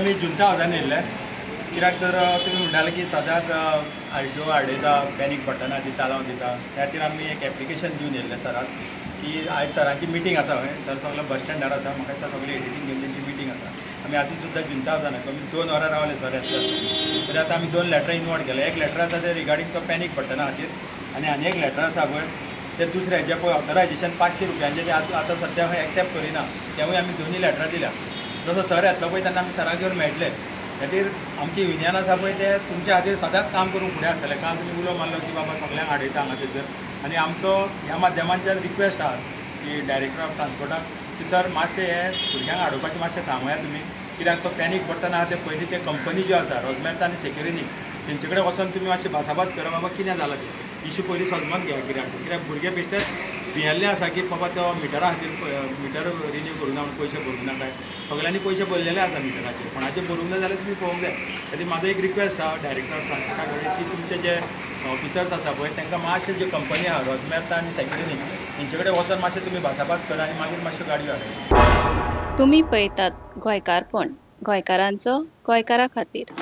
आमी जुंता हावजान येयल्ले कित्याक तर तुमी म्हणटाले की सदांच आरटीओ आडयता पॅनीक बटनां दिता लावन दिता त्या खातीर आमी एक एप्लिकेशन दिवन येयल्ले सराक की आयज सरांची मिटींग आसा खंय सर सगळो बस स्टँडार आसा म्हाका दिसता सगळी एडिटींग घेवन तेंची मिटींग आसा आमी आतां सुद्दां जुंता हावजाना कमी 2 वरां रावले सर येतले तरी आतां आमी 2 लेटरां इनवॉट केले एक लेटर आसा ते रिगार्डींग तो पॅनीक बटना खातीर आनी एक लेटर आसा पळय ते दुसरे जे पळय ऑथरायजेशन 500 रुपयांचे ते आतां सद्या खंय एक्सेप्ट करिना तेवूय आमी दोनी लेटरां दिल्या जसो सर येतलो पळय तेन्ना आमी सराक घेवन मेळटले खातीर आमची युनियन आसा पळय ते तुमच्या खातीर सदांच काम करूंक फुडें आसतले काल तुमी उलो मारलो की बाबा सगळ्यांक आडयता हांगा थंयसर आनी आमचो ह्या माध्यमांतल्यान रिक्वेस्ट आहा की डायरेक्टर ऑफ ट्रान्सपोर्टाक की सर मातशें हे भुरग्यांक हाडोवपाचें मातशें थांबया तुमी कित्याक तो पॅनीक बटन आहा ते पयलीं ते कंपनी ज्यो आसा रोजमेंट आनी सेक्युरिनिक्स तेंचे कडेन वचोन तुमी मातशें भासाभास करा बाबा कितें जालां तें इश्यू पयलीं सजमोन घेया कित्याक भुरगे बेश्टेच भियेल्ले आसा की बाबा तो मिटरा खातीर मिटर रिन्यू करूं ना म्हणून पयशे भरूंक ना काय सगळ्यांनी पयशे भरलेले आसा मिटराचे कोणाचे भरूंक ना जाल्यार तुमी पळोवंक जाय खातीर म्हाजो एक रिक्वेस्ट आहा डायरेक्टर ऑफ ट्रान्सपोर्टा कडेन की तुमचे जे ऑफिसर्स आसा पळय तांकां मातशे जे कंपनी आहा रोजमेट आनी सेक्युरिनिक्स तेंचे कडेन वचोन मातशें तुमी भासाभास करा आनी मागीर मातश्यो गाडयो हाडा तुम्ही पळयतात गोंयकारपण गोंयकारांचो गोंयकारा खातीर।